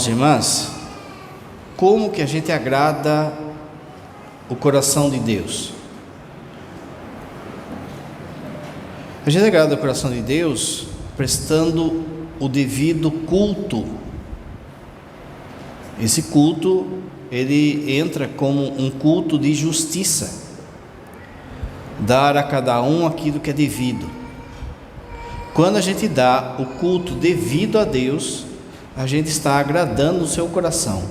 Irmãos e irmãs, como que a gente agrada o coração de Deus? A gente agrada o coração de Deus prestando o devido culto. Esse culto, ele entra como um culto de justiça, dar a cada um aquilo que é devido. Quando a gente dá o culto devido a Deus, a gente está agradando o seu coração.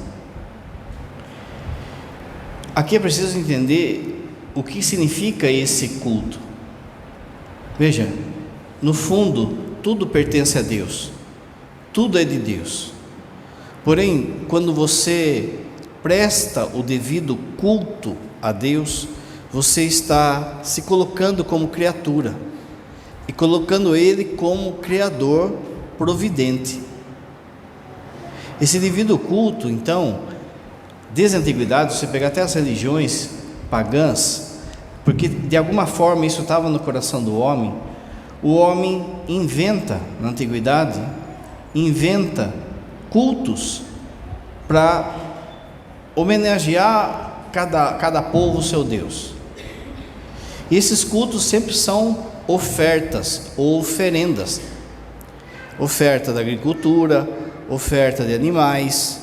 Aqui é preciso entender o que significa esse culto. Veja, no fundo, tudo pertence a Deus, tudo é de Deus. Porém, quando você presta o devido culto a Deus, você está se colocando como criatura e colocando Ele como Criador providente. Esse devido culto, então, desde a antiguidade, você pega até as religiões pagãs, porque de alguma forma isso estava no coração do homem. O homem inventa, na antiguidade, cultos para homenagear cada povo o seu Deus. E esses cultos sempre são ofertas ou oferendas. Oferta da agricultura, oferta de animais,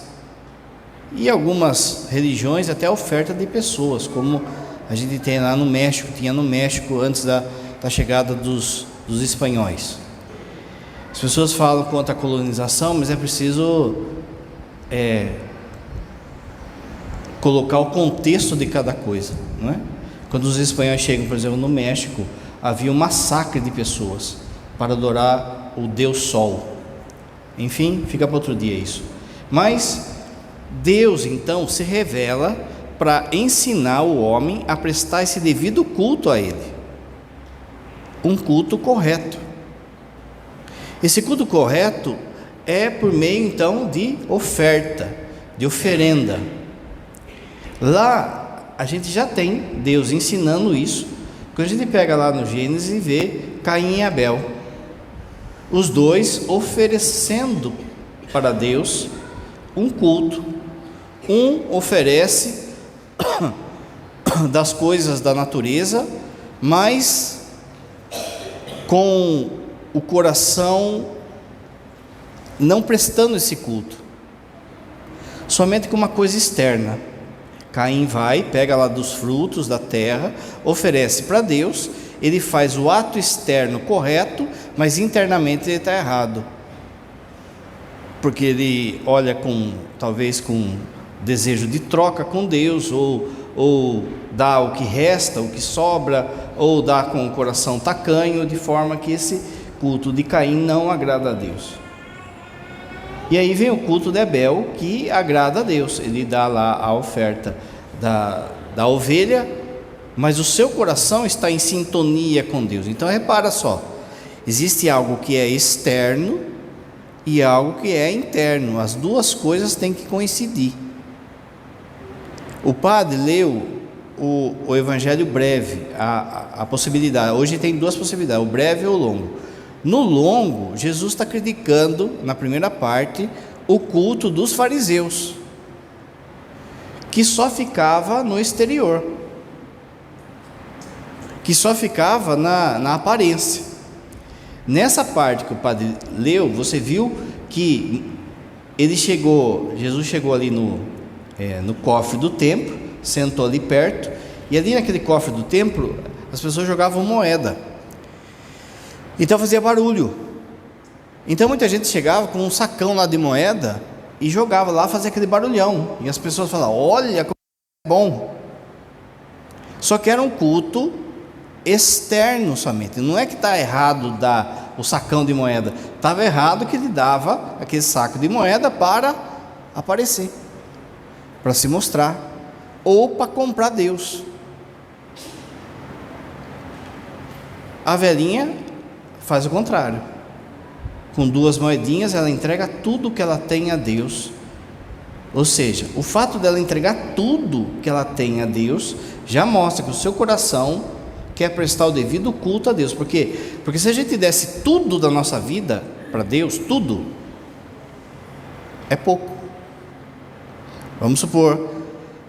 e algumas religiões até oferta de pessoas, como a gente tem lá no México, tinha no México antes da chegada dos espanhóis. As pessoas falam contra a colonização, mas é preciso colocar o contexto de cada coisa, não é? Quando os espanhóis chegam, por exemplo, no México, havia um massacre de pessoas para adorar o Deus Sol. Enfim, fica para outro dia isso. Mas Deus então se revela para ensinar o homem a prestar esse devido culto a Ele, um culto correto. Esse culto correto é por meio então de oferta, de oferenda. Lá a gente já tem Deus ensinando isso, quando a gente pega lá no Gênesis e vê Caim e Abel, os dois oferecendo para Deus um culto. Um oferece das coisas da natureza, mas com o coração não prestando esse culto, somente com uma coisa externa. Caim vai, pega lá dos frutos da terra, oferece para Deus, ele faz o ato externo correto, mas internamente ele está errado, porque ele olha talvez com desejo de troca com Deus, ou dá o que resta, o que sobra, ou dá com o coração tacanho, de forma que esse culto de Caim não agrada a Deus. E aí vem o culto de Abel, que agrada a Deus. Ele dá lá a oferta da ovelha, mas o seu coração está em sintonia com Deus. Então repara só, existe algo que é externo e algo que é interno. As duas coisas têm que coincidir. O padre leu o evangelho breve, a possibilidade. Hoje tem duas possibilidades, o breve ou o longo. No longo, Jesus está criticando, na primeira parte, o culto dos fariseus, que só ficava no exterior, que só ficava na aparência. Nessa parte que o padre leu, você viu que Jesus chegou ali no cofre do templo, sentou ali perto, e ali naquele cofre do templo, as pessoas jogavam moeda. Então fazia barulho. Então muita gente chegava com um sacão lá de moeda e jogava lá, fazia aquele barulhão. E as pessoas falavam: olha como é bom. Só que era um culto externo somente. Não é que está errado dar o sacão de moeda. Estava errado que ele dava aquele saco de moeda para aparecer, para se mostrar, ou para comprar Deus. A velhinha faz o contrário. Com 2 moedinhas ela entrega tudo que ela tem a Deus. Ou seja, o fato dela entregar tudo que ela tem a Deus já mostra que o seu coração quer prestar o devido culto a Deus. Por quê? Porque se a gente desse tudo da nossa vida para Deus, tudo, é pouco. Vamos supor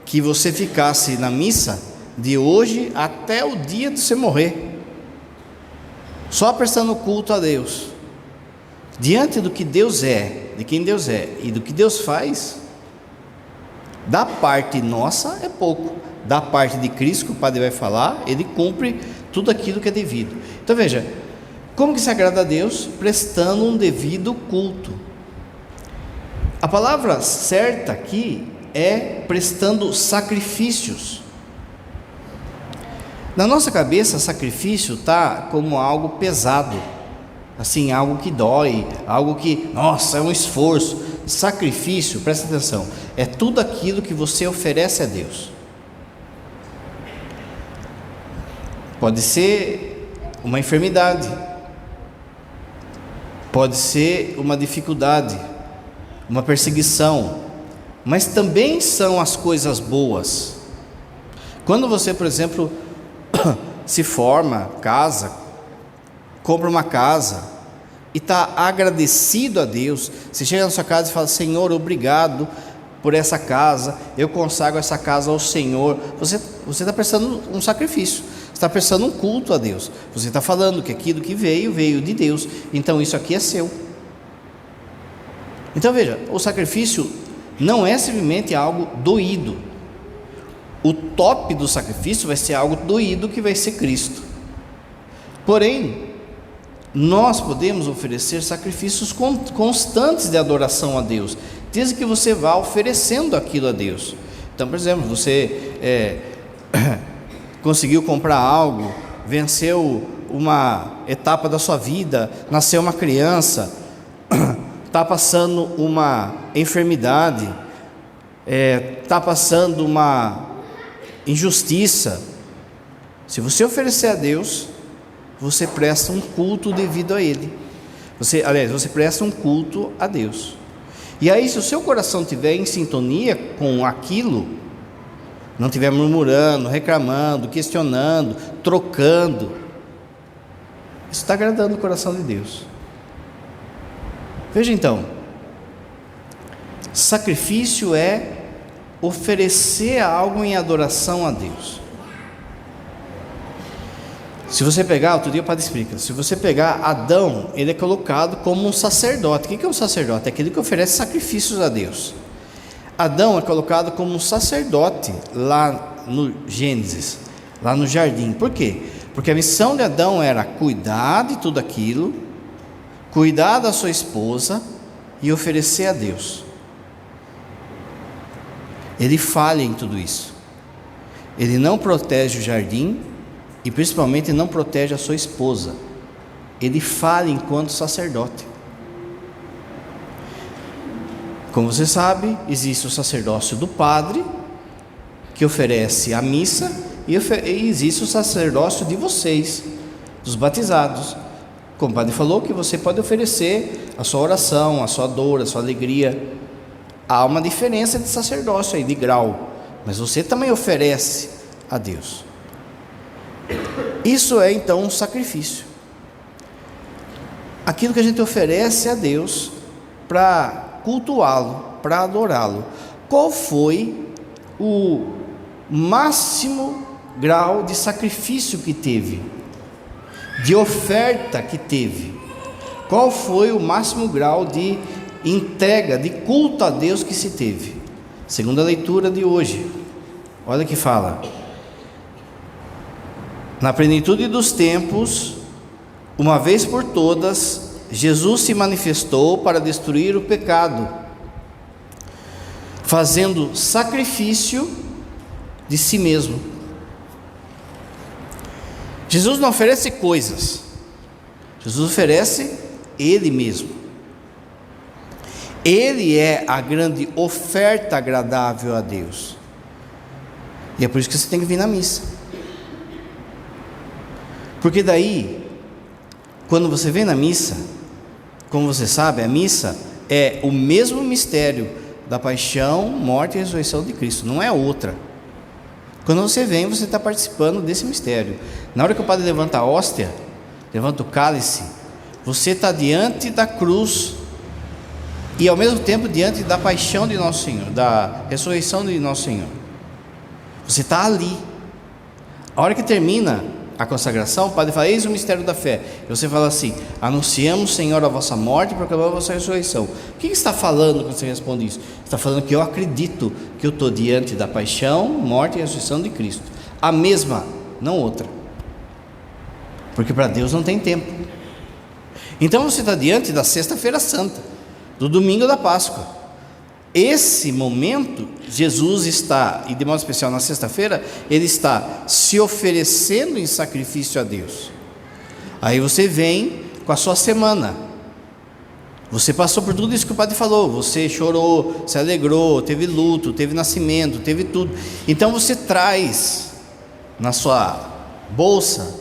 que você ficasse na missa de hoje até o dia de você morrer, só prestando culto a Deus, diante do que Deus é, de quem Deus é e do que Deus faz. Da parte nossa é pouco, da parte de Cristo, que o Padre vai falar, Ele cumpre tudo aquilo que é devido. Então veja, como que se agrada a Deus? Prestando um devido culto. A palavra certa aqui é prestando sacrifícios. Na nossa cabeça, sacrifício está como algo pesado, assim, algo que dói, algo que, nossa, é um esforço. Sacrifício, presta atenção, é tudo aquilo que você oferece a Deus. Pode ser uma enfermidade, pode ser uma dificuldade, uma perseguição, mas também são as coisas boas. Quando você, por exemplo, se forma, casa, compra uma casa e está agradecido a Deus, você chega na sua casa e fala: Senhor, obrigado por essa casa, eu consagro essa casa ao Senhor. Você está prestando um sacrifício, você está prestando um culto a Deus, você está falando que aquilo que veio de Deus, então isso aqui é seu. Então veja, o sacrifício não é simplesmente algo doído. O top do sacrifício vai ser algo doído, que vai ser Cristo. Porém, nós podemos oferecer sacrifícios constantes de adoração a Deus, desde que você vá oferecendo aquilo a Deus. Então, por exemplo, você conseguiu comprar algo, venceu uma etapa da sua vida, nasceu uma criança, está passando uma enfermidade, está passando uma injustiça. Se você oferecer a Deus, você presta um culto devido a Ele. Você presta um culto a Deus. E aí, se o seu coração estiver em sintonia com aquilo, não estiver murmurando, reclamando, questionando, trocando, isso está agradando o coração de Deus. Veja então, sacrifício é oferecer algo em adoração a Deus. Se você pegar, outro dia o Padre explica, se você pegar Adão, ele é colocado como um sacerdote. O que é um sacerdote? É aquele que oferece sacrifícios a Deus. Adão é colocado como um sacerdote lá no Gênesis, lá no jardim. Por quê? Porque a missão de Adão era cuidar de tudo aquilo, cuidar da sua esposa e oferecer a Deus. Ele falha em tudo isso. Ele não protege o jardim e principalmente não protege a sua esposa. Ele falha enquanto sacerdote. Como você sabe, existe o sacerdócio do padre, que oferece a missa, e existe o sacerdócio de vocês, dos batizados. Como o padre falou, que você pode oferecer a sua oração, a sua dor, a sua alegria. Há uma diferença de sacerdócio aí, de grau, mas você também oferece a Deus. Isso é então um sacrifício. Aquilo que a gente oferece a Deus para cultuá-lo, para adorá-lo. Qual foi o máximo grau de sacrifício que teve? De oferta que teve? Qual foi o máximo grau de entrega, de culto a Deus que se teve? Segundo a leitura de hoje, olha que fala: na plenitude dos tempos, uma vez por todas, Jesus se manifestou para destruir o pecado, fazendo sacrifício de si mesmo. Jesus não oferece coisas, Jesus oferece Ele mesmo. Ele é a grande oferta agradável a Deus. E é por isso que você tem que vir na missa. Porque daí, quando você vem na missa, como você sabe, a missa é o mesmo mistério da paixão, morte e ressurreição de Cristo, não é outra. Quando você vem, você está participando desse mistério. Na hora que o padre levanta a hóstia, levanta o cálice, você está diante da cruz e ao mesmo tempo diante da paixão de Nosso Senhor, da ressurreição de Nosso Senhor. Você está ali. A hora que termina a consagração, o padre fala: eis o mistério da fé. E você fala assim: anunciamos, Senhor, a vossa morte e proclamamos a vossa ressurreição. O que está falando quando você responde isso? Está falando que eu acredito que eu estou diante da paixão, morte e ressurreição de Cristo. A mesma, não outra. Porque para Deus não tem tempo. Então você está diante da Sexta-feira Santa, do domingo da Páscoa. Esse momento, Jesus está, e de modo especial na sexta-feira, Ele está se oferecendo em sacrifício a Deus. Aí você vem com a sua semana. Você passou por tudo isso que o padre falou. Você chorou, se alegrou, teve luto, teve nascimento, teve tudo. Então você traz na sua bolsa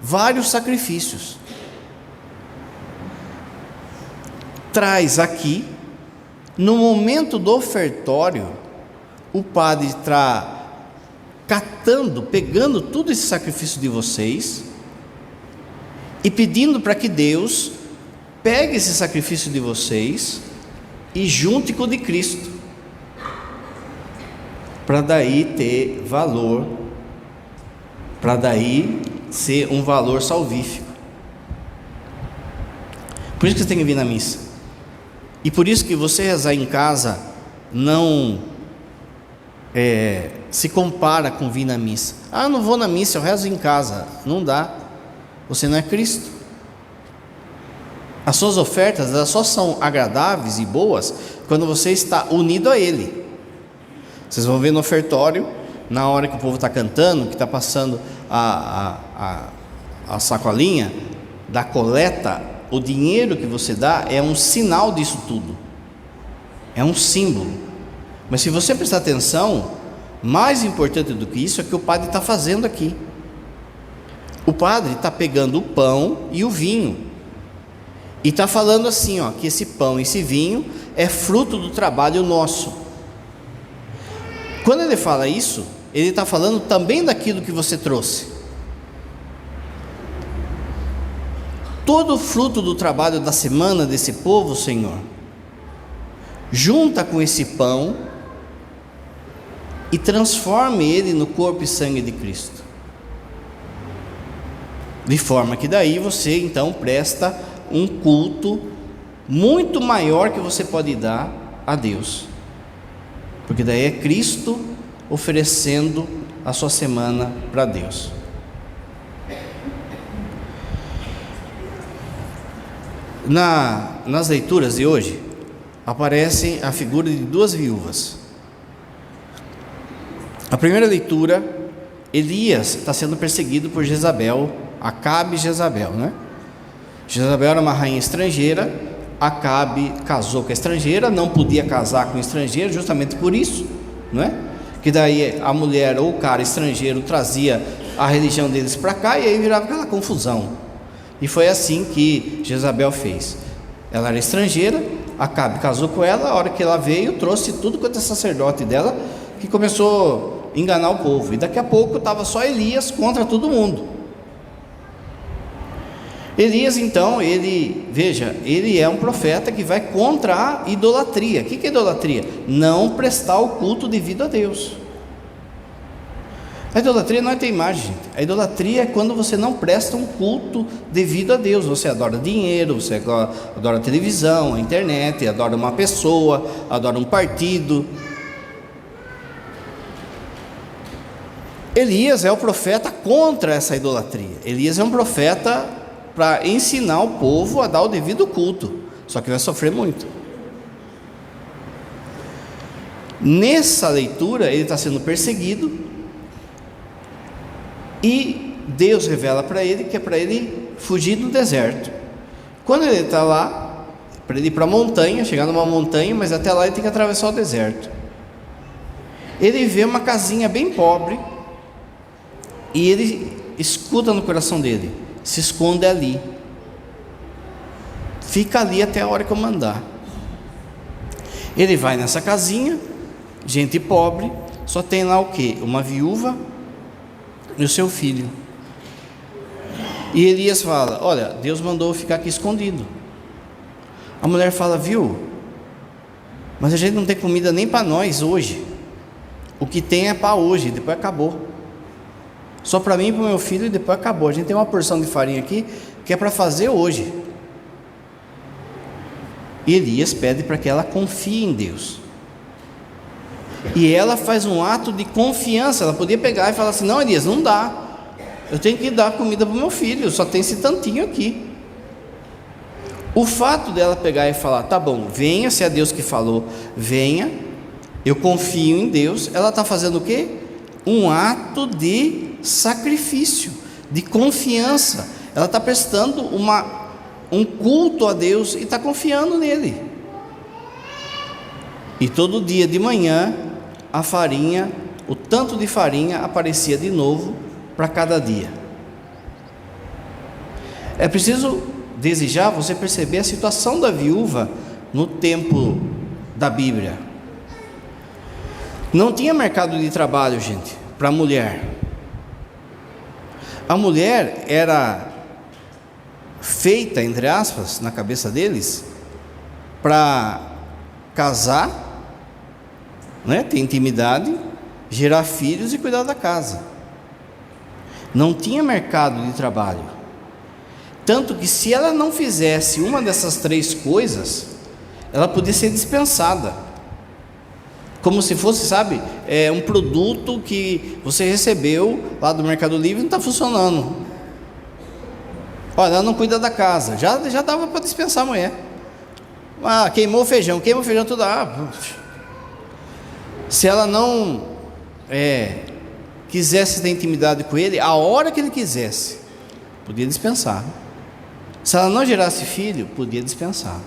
vários sacrifícios. Traz aqui. No momento do ofertório, o padre está catando, pegando todo esse sacrifício de vocês e pedindo para que Deus pegue esse sacrifício de vocês e junte com o de Cristo, para daí ter valor, para daí ser um valor salvífico. Por isso que você tem que vir na missa. E por isso que você rezar em casa não se compara com vir na missa. Ah, não vou na missa, eu rezo em casa. Não dá. Você não é Cristo. As suas ofertas, elas só são agradáveis e boas quando você está unido a Ele. Vocês vão ver no ofertório, na hora que o povo está cantando, que está passando a sacolinha da coleta. O dinheiro que você dá é um sinal disso tudo, é um símbolo. Mas se você prestar atenção, mais importante do que isso é o que o padre está fazendo aqui. O padre está pegando o pão e o vinho e está falando assim, ó, que esse pão e esse vinho é fruto do trabalho nosso. Quando ele fala isso, ele está falando também daquilo que você trouxe. Todo o fruto do trabalho da semana desse povo, Senhor, junta com esse pão e transforme ele no corpo e sangue de Cristo, de forma que daí você então presta um culto muito maior que você pode dar a Deus, porque daí é Cristo oferecendo a sua semana para Deus. Nas leituras de hoje, aparece a figura de duas viúvas. A primeira leitura, Elias está sendo perseguido por Jezabel, Acabe e Jezabel, né? Jezabel era uma rainha estrangeira, Acabe casou com a estrangeira, não podia casar com estrangeiro, justamente por isso, não é? Que daí a mulher ou o cara estrangeiro trazia a religião deles para cá e aí virava aquela confusão. E foi assim que Jezabel fez. Ela era estrangeira, Acabe casou com ela, a hora que ela veio, trouxe tudo quanto é sacerdote dela, que começou a enganar o povo. E daqui a pouco estava só Elias contra todo mundo. Elias então, ele é um profeta que vai contra a idolatria. O que é idolatria? Não prestar o culto devido a Deus. A idolatria não é ter imagem, gente. A idolatria é quando você não presta um culto devido a Deus. Você adora dinheiro, você adora a televisão, a internet, adora uma pessoa, adora um partido. Elias é o profeta contra essa idolatria. Elias é um profeta para ensinar o povo a dar o devido culto, só que vai sofrer muito. Nessa leitura, ele está sendo perseguido, e Deus revela para ele que é para ele fugir do deserto. Quando ele está lá, para ele ir para a montanha, chegar numa montanha, mas até lá ele tem que atravessar o deserto. Ele vê uma casinha bem pobre, e ele escuta no coração dele: se esconde ali, fica ali até a hora que eu mandar. Ele vai nessa casinha, gente pobre, só tem lá o quê? Uma viúva e o seu filho. E Elias fala: olha, Deus mandou eu ficar aqui escondido. A mulher fala: viu, Mas a gente não tem comida nem para nós hoje. O que tem é para hoje, depois acabou. Só para mim e para o meu filho, e depois acabou. A gente tem uma porção de farinha aqui que é para fazer hoje. E Elias pede para que ela confie em Deus. E ela faz um ato de confiança. Ela podia pegar e falar assim: não, Elias, não dá, eu tenho que dar comida para o meu filho, só tem esse tantinho aqui. O fato dela pegar e falar: tá bom, venha, se é Deus que falou, venha, eu confio em Deus. Ela está fazendo o quê? Um ato de sacrifício, de confiança. Ela está prestando um culto a Deus e está confiando nele. E todo dia de manhã a farinha, o tanto de farinha aparecia de novo para cada dia. É preciso desejar você perceber a situação da viúva no tempo da Bíblia. Não tinha mercado de trabalho, gente, para a mulher. A mulher era feita, entre aspas, na cabeça deles, para casar, né, ter intimidade, gerar filhos e cuidar da casa. Não tinha mercado de trabalho. Tanto que se ela não fizesse uma dessas três coisas, ela podia ser dispensada. Como se fosse, sabe, um produto que você recebeu lá do Mercado Livre e não está funcionando. Olha, ela não cuida da casa, já dava para dispensar a mulher. Queimou o feijão tudo. Se ela não quisesse ter intimidade com ele, a hora que ele quisesse, podia dispensar. Se ela não gerasse filho, podia dispensar.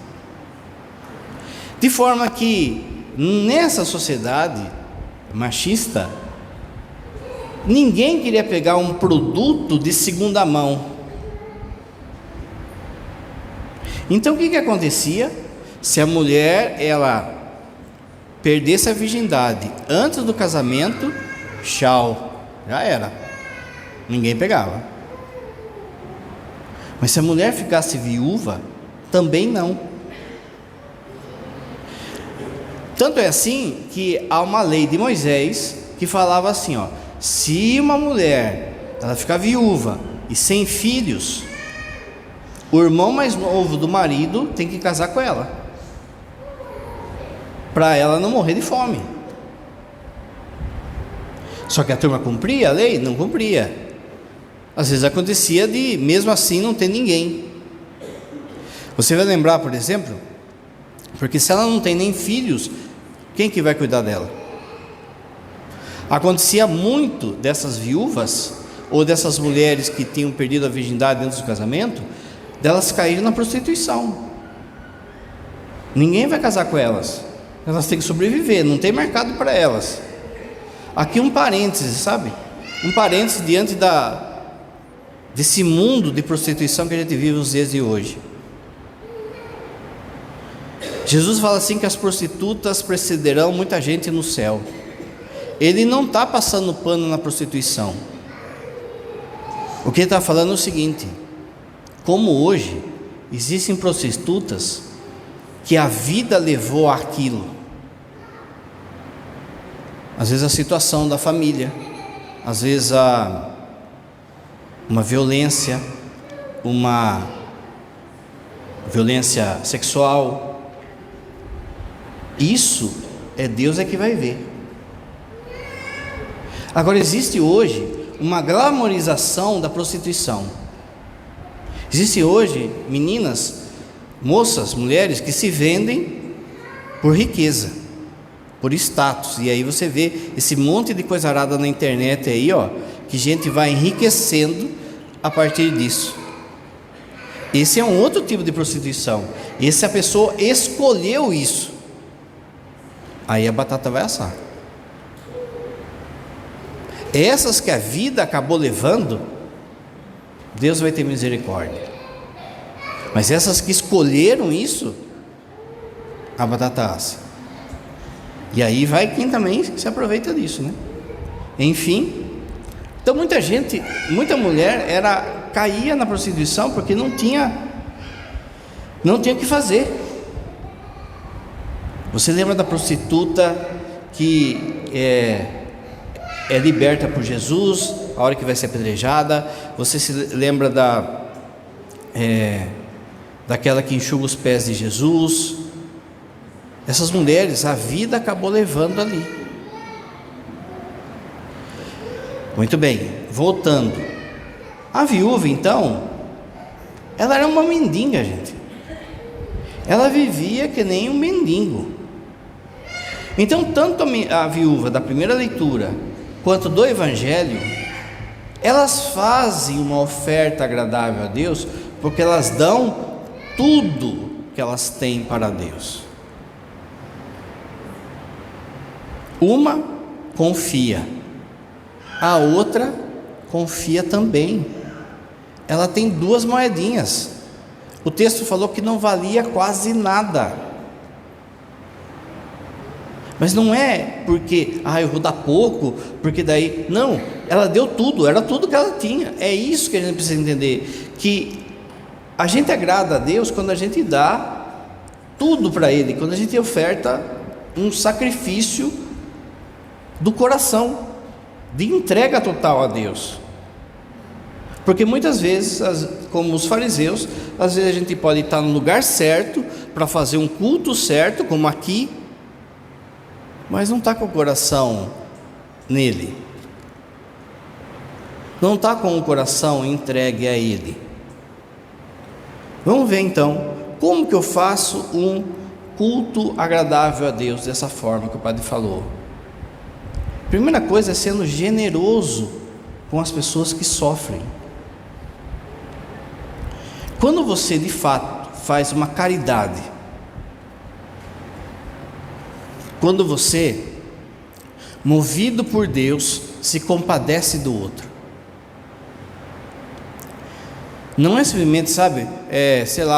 De forma que, nessa sociedade machista, ninguém queria pegar um produto de segunda mão. Então o que acontecia? Se a mulher, ela perdesse a virgindade antes do casamento, tchau, já era, ninguém pegava. Mas se a mulher ficasse viúva, também não. Tanto é assim que há uma lei de Moisés que falava assim, se uma mulher ela ficar viúva e sem filhos, o irmão mais novo do marido tem que casar com ela, para ela não morrer de fome. Só que a turma cumpria a lei? Não cumpria. Às vezes acontecia de, mesmo assim, não ter ninguém. Você vai lembrar, por exemplo, porque se ela não tem nem filhos, quem que vai cuidar dela? Acontecia muito dessas viúvas, ou dessas mulheres que tinham perdido a virgindade antes do casamento, delas caírem na prostituição. Ninguém vai casar com elas, elas têm que sobreviver, não tem mercado para elas. Aqui um parêntese, sabe? Um parêntese diante desse mundo de prostituição que a gente vive nos dias de hoje. Jesus fala assim que as prostitutas precederão muita gente no céu. Ele não está passando pano na prostituição. O que ele está falando é o seguinte: como hoje existem prostitutas que a vida levou àquilo, às vezes a situação da família, às vezes uma violência sexual. Isso Deus é que vai ver. Agora, existe hoje uma glamorização da prostituição. Existe hoje meninas, moças, mulheres que se vendem por riqueza, por status. E aí você vê esse monte de coisa arada na internet aí, que gente vai enriquecendo a partir disso. Esse é um outro tipo de prostituição. Esse a pessoa escolheu isso. Aí a batata vai assar. Essas que a vida acabou levando, Deus vai ter misericórdia. Mas essas que escolheram isso, a batata assa. E aí vai quem também se aproveita disso, né? Enfim, então muita mulher caía na prostituição porque não tinha o que fazer. Você lembra da prostituta que é liberta por Jesus, a hora que vai ser apedrejada? Você se lembra daquela que enxuga os pés de Jesus? Essas mulheres, a vida acabou levando ali. Muito bem, voltando. A viúva, então, ela era uma mendiga, gente. Ela vivia que nem um mendigo. Então, tanto a viúva da primeira leitura, quanto do Evangelho, elas fazem uma oferta agradável a Deus, porque elas dão tudo que elas têm para Deus. Uma confia, a outra confia também. Ela tem 2 moedinhas. O texto falou que não valia quase nada. Mas não é porque, eu vou dar pouco, porque daí, não, ela deu tudo, era tudo que ela tinha. É isso que a gente precisa entender, que a gente agrada a Deus quando a gente dá tudo para Ele, quando a gente oferta um sacrifício do coração, de entrega total a Deus. Porque muitas vezes, como os fariseus, às vezes a gente pode estar no lugar certo, para fazer um culto certo, como aqui, mas não está com o coração nele, não está com o coração entregue a Ele. Vamos ver então, como que eu faço um culto agradável a Deus, dessa forma que o padre falou. Primeira coisa é sendo generoso com as pessoas que sofrem. Quando você de fato faz uma caridade, quando você, movido por Deus, se compadece do outro, não é simplesmente,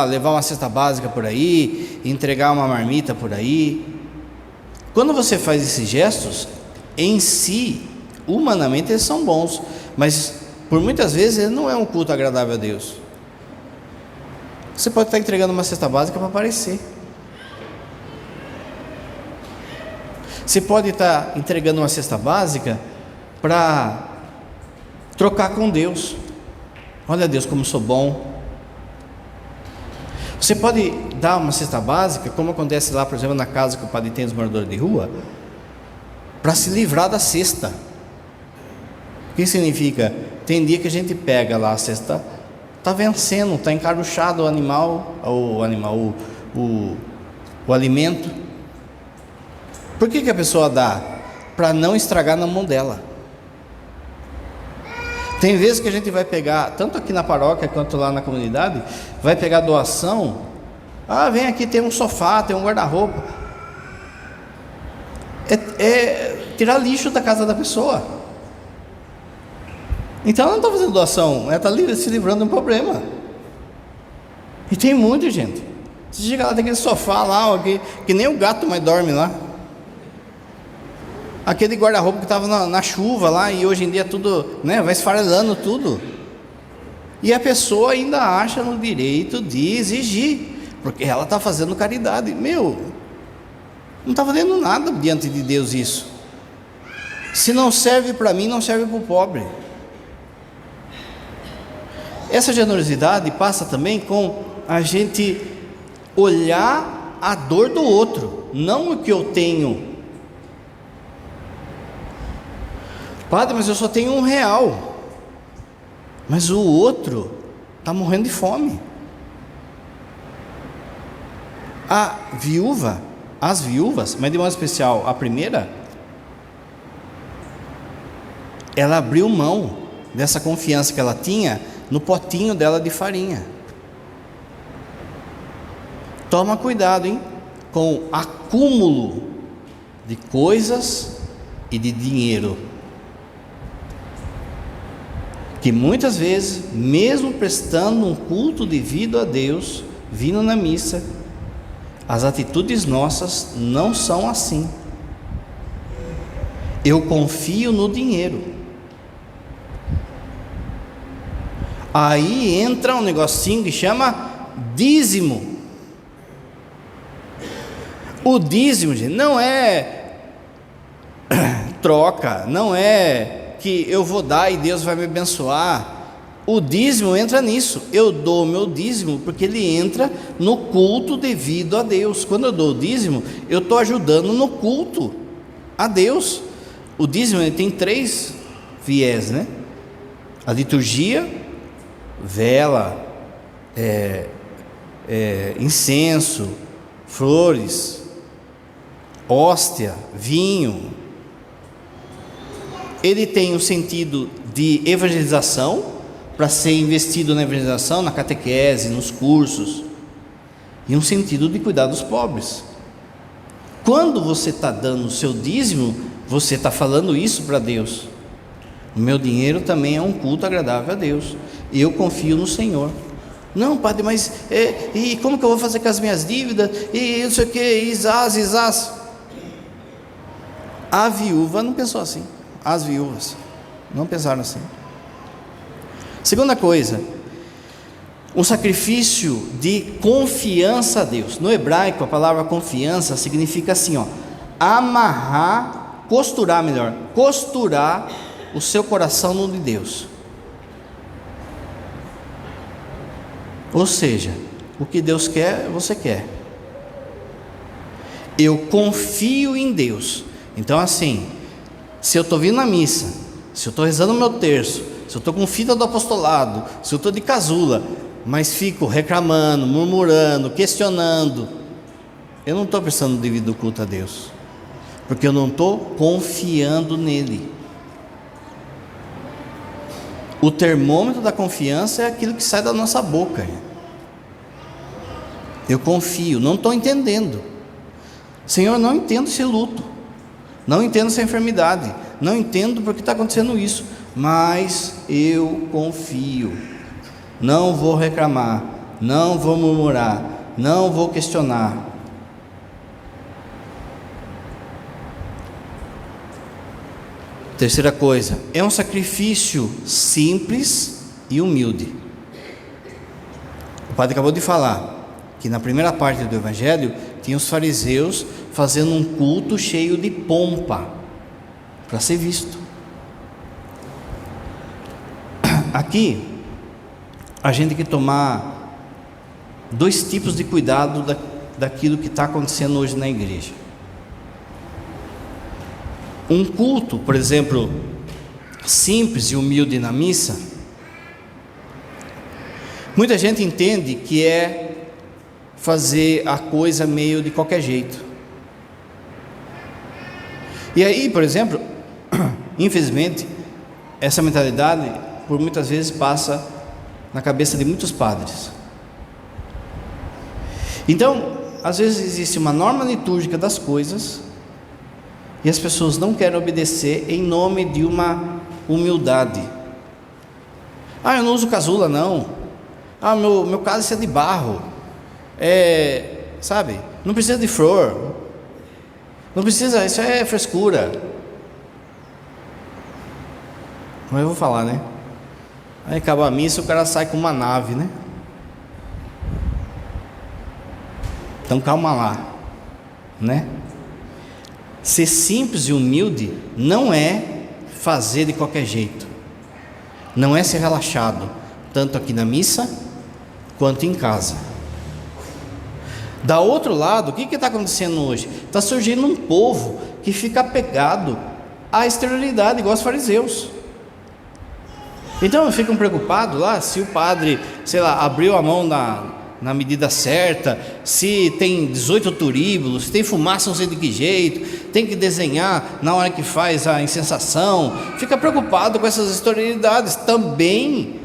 levar uma cesta básica por aí, entregar uma marmita por aí. Quando você faz esses gestos, em si, humanamente eles são bons, mas por muitas vezes ele não é um culto agradável a Deus. Você pode estar entregando uma cesta básica para aparecer. Você pode estar entregando uma cesta básica para trocar com Deus. Olha, Deus, como sou bom. Você pode dar uma cesta básica, como acontece lá, por exemplo, na casa que o padre tem dos moradores de rua, para se livrar da cesta. O que significa? Tem dia que a gente pega lá a cesta, está vencendo, está encaruchado o alimento. Por que a pessoa dá? Para não estragar na mão dela. Tem vezes que a gente vai pegar, tanto aqui na paróquia quanto lá na comunidade, vai pegar doação. Vem aqui, tem um sofá, tem um guarda-roupa. É tirar lixo da casa da pessoa. Então ela não está fazendo doação, ela está se livrando de um problema. E tem muita gente. Você chega lá, tem aquele sofá lá, que nem o gato mais dorme lá. Aquele guarda-roupa que estava na chuva lá, e hoje em dia tudo, vai esfarelando tudo. E a pessoa ainda acha no direito de exigir, porque ela está fazendo caridade. Não está fazendo nada diante de Deus isso. Se não serve para mim, não serve para o pobre. Essa generosidade passa também com a gente olhar a dor do outro, não o que eu tenho. Padre, mas eu só tenho R$1. Mas o outro está morrendo de fome. As viúvas, mas de modo especial a primeira, ela abriu mão dessa confiança que ela tinha no potinho dela de farinha. Toma cuidado, com o acúmulo de coisas e de dinheiro, que muitas vezes, mesmo prestando um culto devido a Deus, vindo na missa, as atitudes nossas não são assim. Eu confio no dinheiro. Aí entra um negocinho que chama dízimo. O dízimo, gente, não é troca, não é que eu vou dar e Deus vai me abençoar. O dízimo entra nisso. Eu dou meu dízimo porque ele entra no culto devido a Deus. Quando eu dou o dízimo, eu estou ajudando no culto a Deus. O dízimo ele tem 3 viés, né? A liturgia, vela, incenso, flores, hóstia, vinho. Ele tem um sentido de evangelização, para ser investido na evangelização, na catequese, nos cursos, e um sentido de cuidar dos pobres. Quando você está dando o seu dízimo, você está falando isso para Deus: o meu dinheiro também é um culto agradável a Deus, eu confio no Senhor. Não, padre, mas e como que eu vou fazer com as minhas dívidas, e não sei o que, isás. A viúva não pensou assim, as viúvas não pensaram assim. Segunda coisa, um sacrifício de confiança a Deus. No hebraico, a palavra confiança significa assim, costurar o seu coração no de Deus. Ou seja, o que Deus quer, você quer. Eu confio em Deus. Então assim, se eu estou vindo na missa, se eu estou rezando o meu terço, se eu estou com fita do apostolado, se eu estou de casula, mas fico reclamando, murmurando, questionando, eu não estou prestando devido culto a Deus, porque eu não estou confiando nele. O termômetro da confiança é aquilo que sai da nossa boca. Eu confio, não estou entendendo. Senhor, não entendo esse luto, não entendo essa enfermidade, não entendo porque está acontecendo isso, mas eu confio. Não vou reclamar, não vou murmurar, não vou questionar. Terceira coisa, é um sacrifício simples e humilde. O padre acabou de falar que na primeira parte do Evangelho tinha os fariseus fazendo um culto cheio de pompa para ser visto. Aqui a gente tem que tomar 2 tipos de cuidado daquilo que está acontecendo hoje na igreja. Um culto, por exemplo, simples e humilde na missa, muita gente entende que é fazer a coisa meio de qualquer jeito. E aí, por exemplo, infelizmente, essa mentalidade por muitas vezes passa na cabeça de muitos padres. Então, às vezes existe uma norma litúrgica das coisas e as pessoas não querem obedecer em nome de uma humildade. Eu não uso casula não. Meu cálice é de barro. Sabe? Não precisa de flor. Não precisa, isso é frescura. Mas eu vou falar, né? Aí acaba a missa, o cara sai com uma nave, né? Então calma lá, né? Ser simples e humilde não é fazer de qualquer jeito, não é ser relaxado, tanto aqui na missa quanto em casa. Da outro lado, o que está acontecendo hoje? Está surgindo um povo que fica apegado à exterioridade, igual os fariseus. Então ficam preocupados lá se o padre, abriu a mão na medida certa, se tem 18 turíbulos, se tem fumaça não sei de que jeito, tem que desenhar na hora que faz a incensação. Fica preocupado com essas exterioridades. Também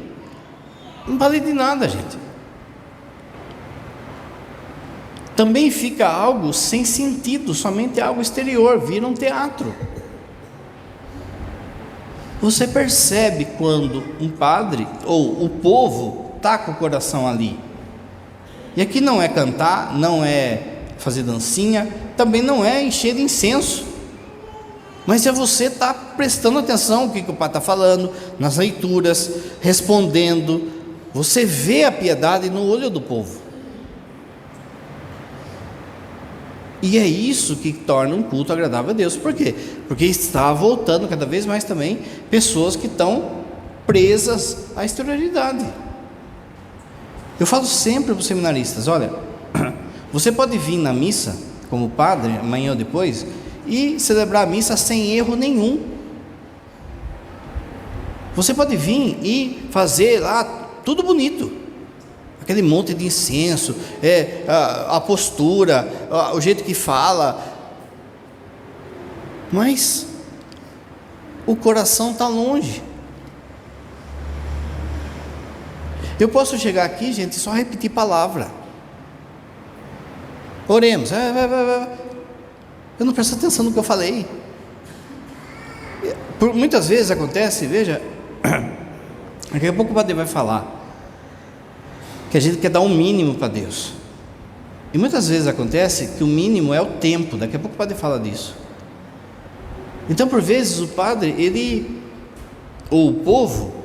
não vale de nada, gente. Também fica algo sem sentido, somente algo exterior, vira um teatro. Você percebe quando um padre ou o povo está com o coração ali. E aqui não é cantar, não é fazer dancinha, também não é encher de incenso. Mas se você está prestando atenção no que o padre está falando, nas leituras, respondendo, você vê a piedade no olho do povo. E é isso que torna um culto agradável a Deus. Por quê? Porque está voltando cada vez mais também pessoas que estão presas à exterioridade. Eu falo sempre para os seminaristas: olha, você pode vir na missa como padre, amanhã ou depois, e celebrar a missa sem erro nenhum. Você pode vir e fazer lá tudo bonito, aquele monte de incenso, a postura, o jeito que fala, mas o coração está longe. Eu posso chegar aqui, gente, e só repetir palavra. Oremos. Eu não presto atenção no que eu falei. Muitas vezes acontece, veja, daqui a pouco o padre vai falar que a gente quer dar um mínimo para Deus. E muitas vezes acontece que o mínimo é o tempo. Daqui a pouco o padre fala disso. Então, por vezes, o padre, ou o povo,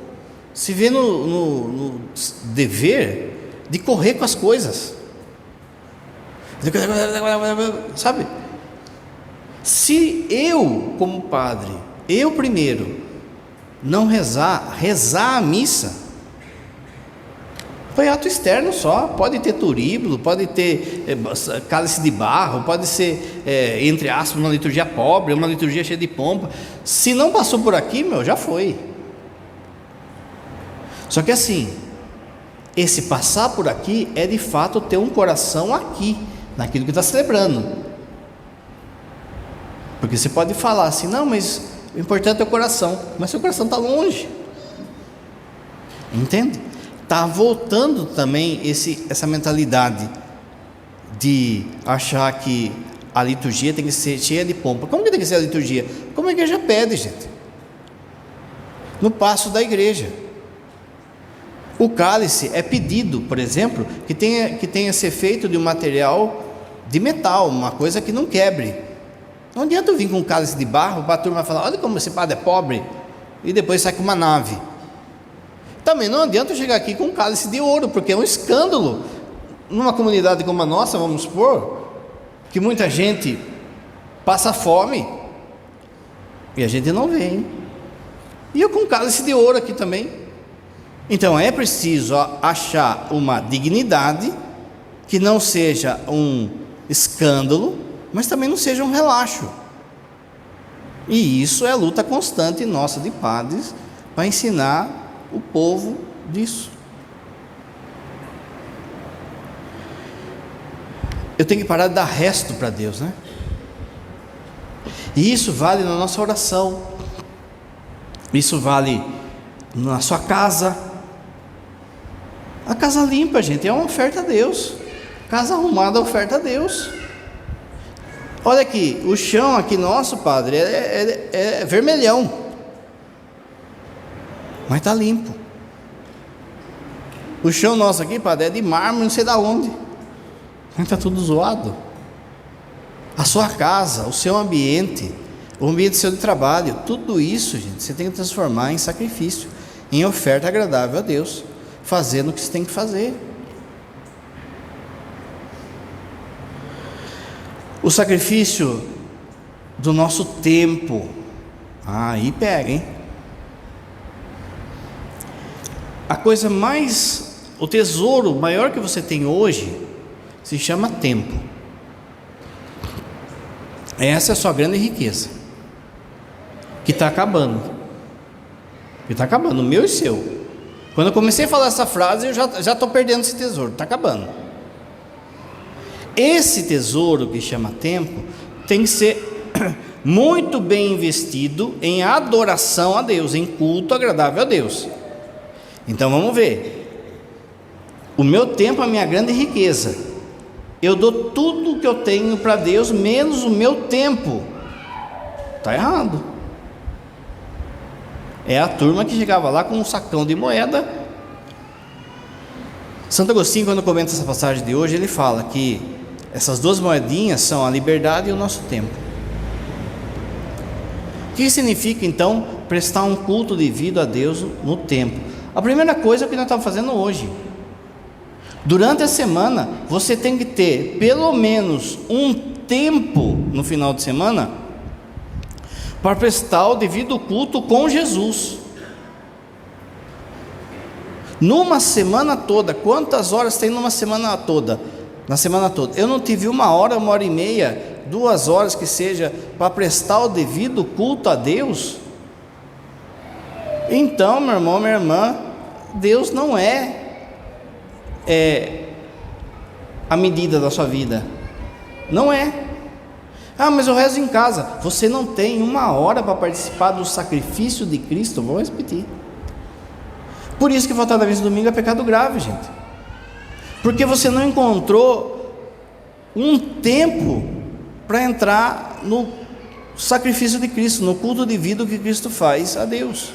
se vê no dever de correr com as coisas. Sabe? Se eu, como padre, eu primeiro, não rezar a missa, foi ato externo só. Pode ter turíbulo, pode ter cálice de barro, pode ser, entre aspas, uma liturgia pobre, uma liturgia cheia de pompa. Se não passou por aqui, já foi. Só que assim, esse passar por aqui é de fato ter um coração aqui, naquilo que está celebrando. Porque você pode falar assim: não, mas o importante é o coração. Mas seu coração está longe. Entende? Está voltando também essa mentalidade de achar que a liturgia tem que ser cheia de pompa. Como que tem que ser a liturgia? Como a igreja pede, gente. No passo da igreja. O cálice é pedido, por exemplo, que tenha ser feito de um material de metal, uma coisa que não quebre. Não adianta eu vir com um cálice de barro para a turma falar: olha como esse padre é pobre, e depois sai com uma nave. Também não adianta eu chegar aqui com um cálice de ouro, porque é um escândalo numa comunidade como a nossa, vamos supor, que muita gente passa fome e a gente não vem. E eu com um cálice de ouro aqui também. Então é preciso achar uma dignidade que não seja um escândalo, mas também não seja um relaxo. E isso é a luta constante nossa de padres para ensinar o povo disso. Eu tenho que parar de dar resto para Deus, né? E isso vale na nossa oração, isso vale na sua casa. A casa limpa, gente, é uma oferta a Deus. Casa arrumada é oferta a Deus. Olha aqui, o chão aqui nosso, padre, é vermelhão, mas está limpo. O chão nosso aqui, padre, é de mármore, não sei de onde, mas está tudo zoado. A sua casa, o seu ambiente, o ambiente seu de trabalho, tudo isso, gente, você tem que transformar em sacrifício, em oferta agradável a Deus, fazendo o que você tem que fazer. O sacrifício do nosso tempo, aí pega, hein? A coisa mais, o tesouro maior que você tem hoje se chama tempo. Essa é a sua grande riqueza, que está acabando. Que está acabando, o meu e seu. Quando eu comecei a falar essa frase, eu já estou perdendo esse tesouro, está acabando. Esse tesouro que chama tempo tem que ser muito bem investido em adoração a Deus, em culto agradável a Deus. Então vamos ver. O meu tempo é a minha grande riqueza. Eu dou tudo que eu tenho para Deus, menos o meu tempo. Está errado. É a turma que chegava lá com um sacão de moeda. Santo Agostinho, quando comenta essa passagem de hoje, ele fala que essas duas moedinhas são a liberdade e o nosso tempo. O que significa então prestar um culto devido a Deus no tempo? A primeira coisa é o que nós estamos fazendo hoje. Durante a semana, você tem que ter pelo menos um tempo no final de semana para prestar o devido culto com Jesus. Numa semana toda, quantas horas tem numa semana toda? Na semana toda, eu não tive 1 hora, 1h30, 2 horas que seja, para prestar o devido culto a Deus? Então, meu irmão, minha irmã, Deus não é a medida da sua vida, não é. Mas eu rezo em casa. Você não tem 1 hora para participar do sacrifício de Cristo. Vou repetir. Por isso que faltar na missa domingo é pecado grave, gente, porque você não encontrou um tempo para entrar no sacrifício de Cristo, no culto devido que Cristo faz a Deus.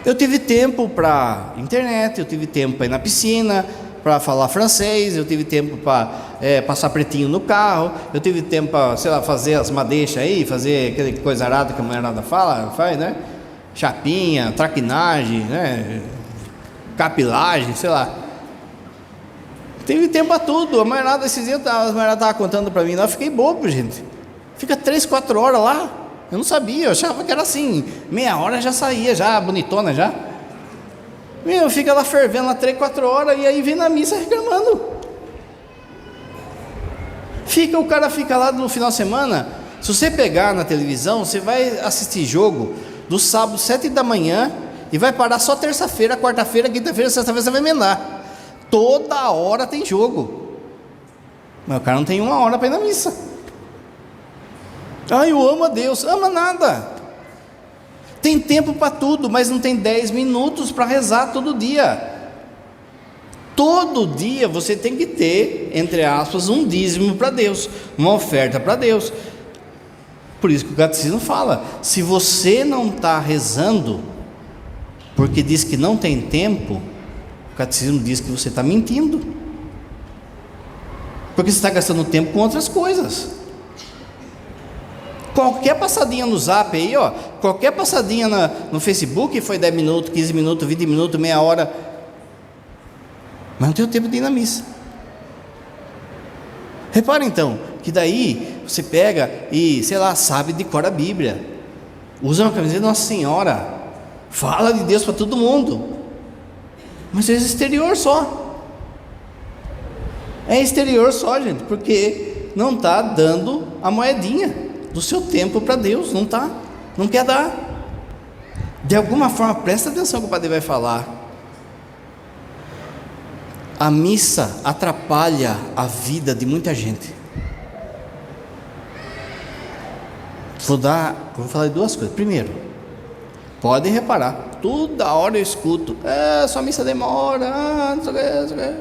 Eu tive tempo para internet, eu tive tempo para ir na piscina, para falar francês, eu tive tempo para passar pretinho no carro, eu tive tempo para, sei lá, fazer as madeixas aí, fazer aquela coisa arada que a mulherada faz, né? Chapinha, traquinagem, né? Capilagem, sei lá. Teve tempo para tudo. A mulherada, esses dias, a mulherada estava contando para mim, eu fiquei bobo, gente. Fica 3, 4 horas lá. Eu não sabia, eu achava que era assim, meia hora já saía, já bonitona já. Fica lá fervendo lá 3, 4 horas e aí vem na missa reclamando. O cara fica lá no final de semana. Se você pegar na televisão, você vai assistir jogo do sábado 7 da manhã e vai parar só terça-feira, quarta-feira, quinta-feira, sexta-feira, você vai emendar. Toda hora tem jogo, mas o cara não tem 1 hora para ir na missa. Eu amo a Deus. Ama nada. Tem tempo para tudo, mas não tem 10 minutos para rezar todo dia. Todo dia você tem que ter, entre aspas, um dízimo para Deus, uma oferta para Deus. Por isso que o catecismo fala: se você não está rezando porque diz que não tem tempo, o catecismo diz que você está mentindo, porque você está gastando tempo com outras coisas. Qualquer passadinha no Zap aí, qualquer passadinha no Facebook, foi 10 minutos, 15 minutos, 20 minutos, meia hora, mas não tem o tempo de ir na missa. Repara então, que daí você pega e, sei lá, sabe de cor a Bíblia, usa uma camiseta de Nossa Senhora, fala de Deus para todo mundo, mas é exterior só. É exterior só, gente, porque não está dando a moedinha do seu tempo para Deus, não quer dar. De alguma forma, presta atenção que o padre vai falar. A missa atrapalha a vida de muita gente. Vou falar de 2 coisas. Primeiro, pode reparar, toda hora eu escuto: sua missa demora, não sei o que.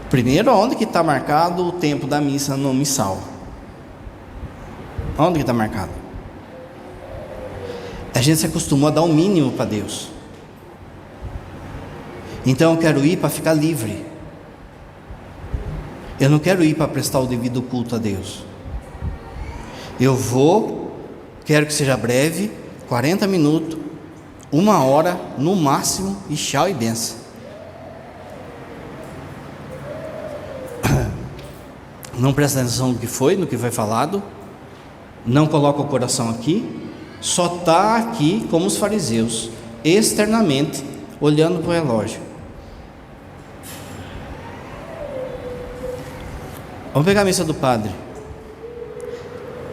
Primeiro, onde que está marcado o tempo da missa no missal? Onde que está marcado? A gente se acostumou a dar o mínimo para Deus. Então eu quero ir para ficar livre. Eu não quero ir para prestar o devido culto a Deus. Quero que seja breve, 40 minutos, 1 hora no máximo, e tchau e benção. Não presta atenção no que foi falado, não coloca o coração aqui, só está aqui como os fariseus, externamente, olhando para o relógio. Vamos pegar a missa do padre,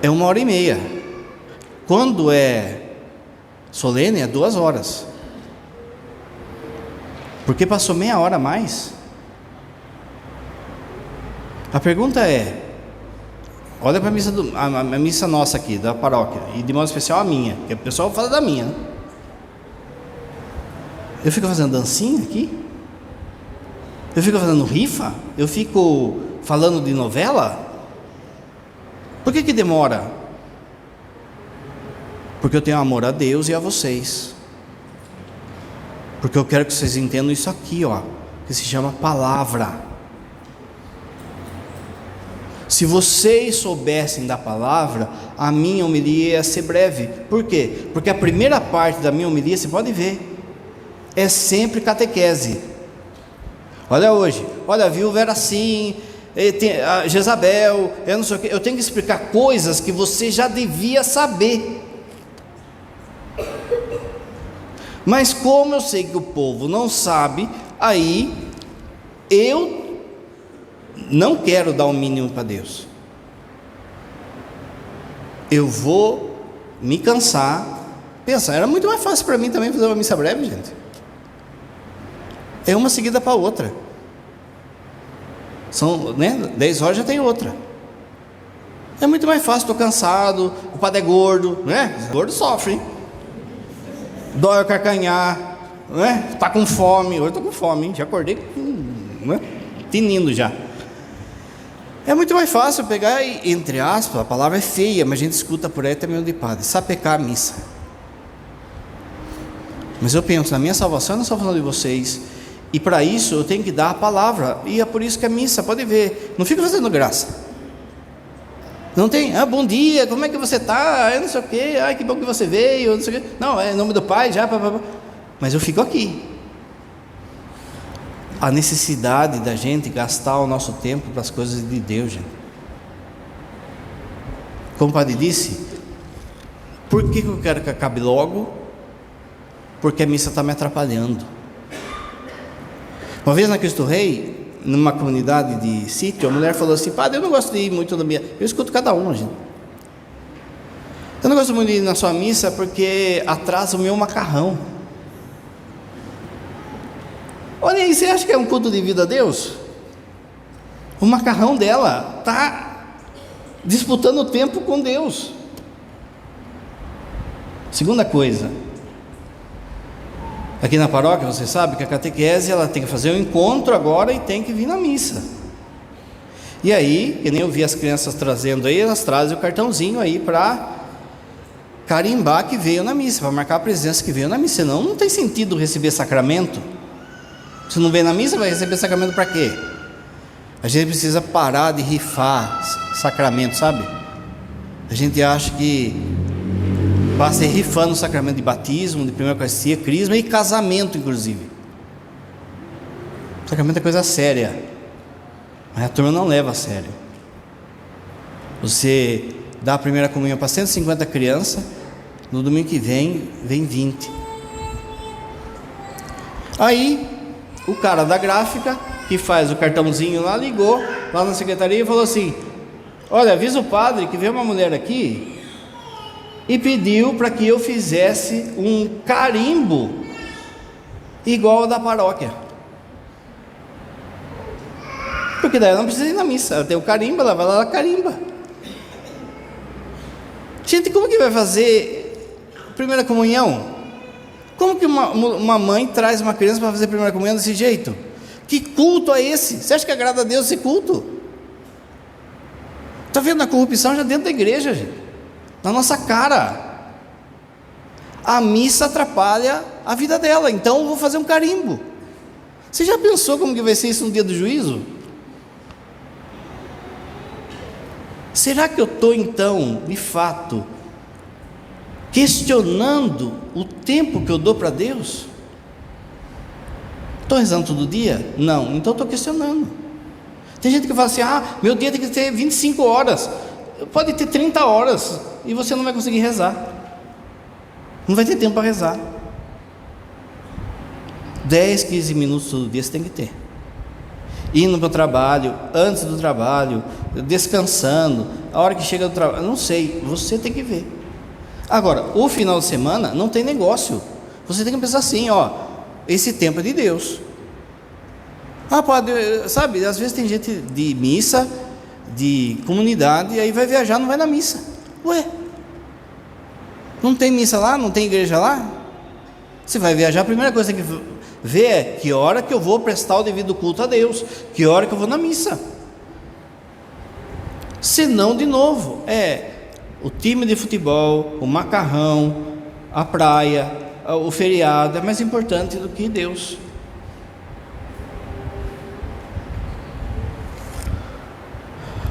é 1h30, quando é solene é 2 horas, porque passou meia hora a mais. A pergunta é, olha para a missa nossa aqui, da paróquia, e de modo especial a minha, que o pessoal fala da minha, né? Eu fico fazendo dancinha aqui? Eu fico fazendo rifa? Eu fico falando de novela? Por que demora? Porque eu tenho amor a Deus e a vocês, porque eu quero que vocês entendam isso aqui, que se chama palavra. Se vocês soubessem da palavra, a minha homilia ia ser breve. Por quê? Porque a primeira parte da minha homilia, você pode ver, é sempre catequese. Olha hoje, olha, a viúva era assim, a Jezabel, eu não sei o quê. Eu tenho que explicar coisas que você já devia saber. Mas como eu sei que o povo não sabe, aí eu não quero dar o mínimo para Deus. Eu vou me cansar. Pensa, era muito mais fácil para mim também fazer uma missa breve, gente. É uma seguida para a outra. São, 10 horas já tem outra. É muito mais fácil, estou cansado, o padre é gordo, O gordo sofre, hein? Dói o carcanhar, Está com fome, hoje estou com fome, hein? Já acordei, tinindo já. É muito mais fácil pegar e, entre aspas, a palavra é feia, mas a gente escuta por aí até mesmo de padre, sapecar a missa. Mas eu penso, na minha salvação, eu não estou falando de vocês, e para isso eu tenho que dar a palavra, e é por isso que a missa, pode ver, não fica fazendo graça. Não tem, bom dia, como é que você está? Eu não sei o quê, que bom que você veio, não sei o quê. Não, é em nome do Pai, já, mas eu fico aqui. A necessidade da gente gastar o nosso tempo para as coisas de Deus, gente. Como o padre disse, por que eu quero que acabe logo? Porque a missa está me atrapalhando. Uma vez na Cristo Rei, numa comunidade de sítio, a mulher falou assim: padre, eu não gosto de ir muito na minha... Eu escuto cada um, gente. Eu não gosto muito de ir na sua missa porque atrasa o meu macarrão. Olha aí, você acha que é um culto de vida a Deus? O macarrão dela está disputando o tempo com Deus. Segunda coisa, aqui na paróquia, você sabe que a catequese, ela tem que fazer um encontro agora e tem que vir na missa. E aí, que nem eu vi as crianças trazendo aí, elas trazem o cartãozinho aí para carimbar que veio na missa, para marcar a presença que veio na missa. Senão não tem sentido receber sacramento. Se não vem na missa, vai receber sacramento para quê? A gente precisa parar de rifar sacramento, sabe? A gente acha que basta ir rifando o sacramento de batismo, de primeira Eucaristia, crisma e casamento, inclusive. O sacramento é coisa séria, mas a turma não leva a sério. Você dá a primeira comunhão para 150 crianças, no domingo que vem 20. Aí o cara da gráfica, que faz o cartãozinho lá, ligou lá na secretaria e falou assim: olha, avisa o padre que veio uma mulher aqui e pediu para que eu fizesse um carimbo igual ao da paróquia, porque daí ela não precisa ir na missa, ela tem o carimbo, ela vai lá, ela carimba. Gente, como que vai fazer primeira comunhão? Como que uma mãe traz uma criança para fazer primeira comunhão desse jeito? Que culto é esse? Você acha que agrada a Deus esse culto? Está vendo a corrupção já dentro da igreja, gente? Na nossa cara. A missa atrapalha a vida dela, então eu vou fazer um carimbo. Você já pensou como que vai ser isso no dia do juízo? Será que eu estou então, de fato, questionando o tempo que eu dou para Deus? Estou rezando todo dia? Não, então estou questionando. Tem gente que fala assim: meu dia tem que ter 25 horas. Pode ter 30 horas e você não vai conseguir rezar. Não vai ter tempo para rezar. 10, 15 minutos todo dia você tem que ter. Indo para o trabalho, antes do trabalho, descansando, a hora que chega do trabalho, não sei, você tem que ver. Agora, o final de semana não tem negócio. Você tem que pensar assim: esse tempo é de Deus. Pode, sabe, às vezes tem gente de missa, de comunidade, e aí vai viajar, não vai na missa. Ué, não tem missa lá, não tem igreja lá? Você vai viajar, a primeira coisa que tem que ver é que hora que eu vou prestar o devido culto a Deus, que hora que eu vou na missa. Senão, de novo, o time de futebol, o macarrão, a praia, o feriado é mais importante do que Deus.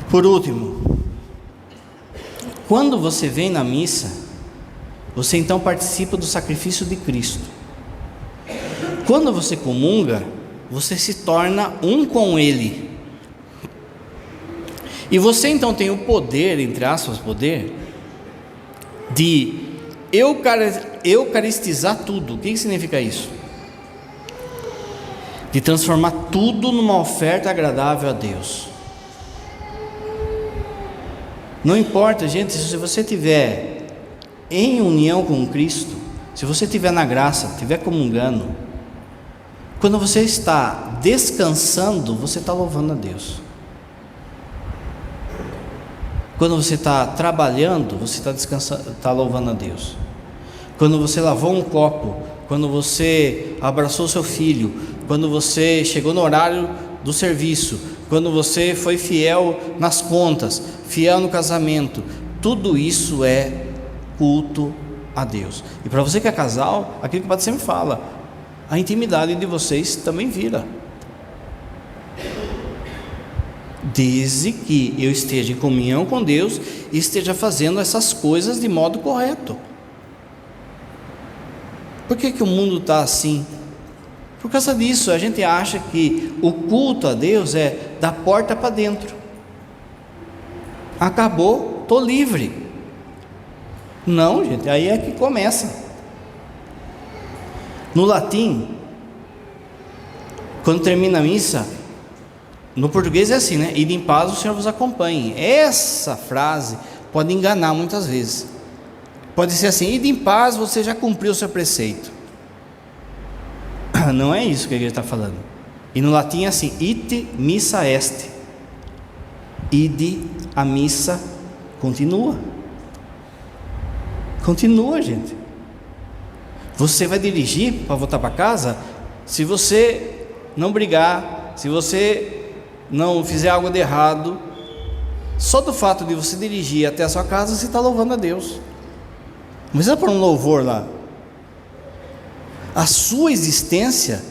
Por último, quando você vem na missa, você então participa do sacrifício de Cristo. Quando você comunga, você se torna um com Ele. E você então tem o poder, entre aspas, poder, de eucaristizar tudo. O que significa isso? De transformar tudo numa oferta agradável a Deus. Não importa, gente, se você estiver em união com Cristo, se você estiver na graça, estiver comungando, quando você está descansando, você está louvando a Deus. Quando você está trabalhando, você está descansando, está louvando a Deus. Quando você lavou um copo, quando você abraçou seu filho, quando você chegou no horário do serviço, quando você foi fiel nas contas, fiel no casamento, tudo isso é culto a Deus. E para você que é casal, aquilo que o padre sempre fala, a intimidade de vocês também vira. Desde que eu esteja em comunhão com Deus e esteja fazendo essas coisas de modo correto. Por que o mundo está assim? Por causa disso, a gente acha que o culto a Deus é da porta para dentro. Acabou, estou livre. Não, gente, aí é que começa. No latim, quando termina a missa, no português é assim, né? Ide em paz, o Senhor vos acompanhe. Essa frase pode enganar muitas vezes. Pode ser assim: ide em paz, você já cumpriu o seu preceito. Não é isso que a igreja está falando. E no latim é assim: ite missa est. Ide, a missa continua. Continua, gente. Você vai dirigir para voltar para casa, se você não brigar, se você não fizer algo de errado, só do fato de você dirigir até a sua casa, você está louvando a Deus. Não precisa pôr um louvor lá. A sua existência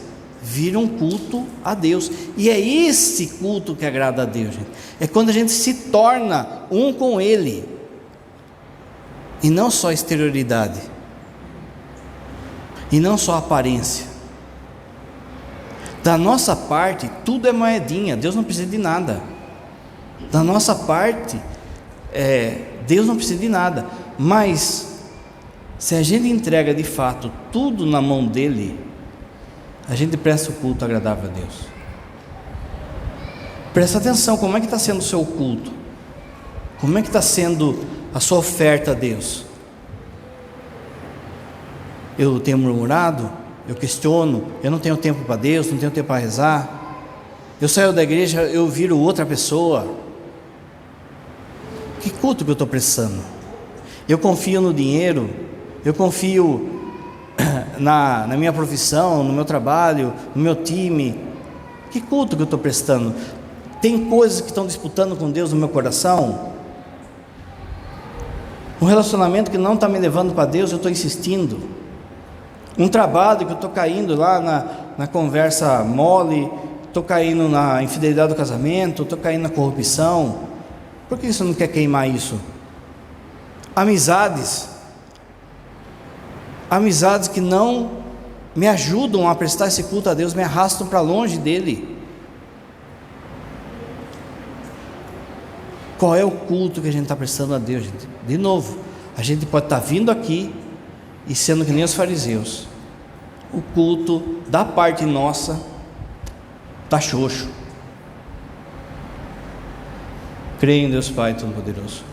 vira um culto a Deus. E é esse culto que agrada a Deus, gente. É quando a gente se torna um com Ele. E não só exterioridade. E não só aparência. Da nossa parte, tudo é moedinha. Deus não precisa de nada. Da nossa parte, Deus não precisa de nada. Mas se a gente entrega de fato tudo na mão dele, a gente presta o culto agradável a Deus. Presta atenção, como é que está sendo o seu culto? Como é que está sendo a sua oferta a Deus? Eu tenho murmurado, eu questiono, eu não tenho tempo para Deus, não tenho tempo para rezar. Eu saio da igreja, eu viro outra pessoa. Que culto que eu estou prestando? Eu confio no dinheiro, eu confio na minha profissão, no meu trabalho, no meu time. Que culto que eu estou prestando? Tem coisas que estão disputando com Deus no meu coração? Um relacionamento que não está me levando para Deus, eu estou insistindo. Um trabalho que eu estou caindo lá na conversa mole, estou caindo na infidelidade do casamento, estou caindo na corrupção. Por que você não quer queimar isso? Amizades que não me ajudam a prestar esse culto a Deus, me arrastam para longe dele. Qual é o culto que a gente está prestando a Deus, gente? De novo, a gente pode estar vindo aqui e sendo que nem os fariseus. O culto da parte nossa está xoxo. Creio em Deus Pai Todo-Poderoso,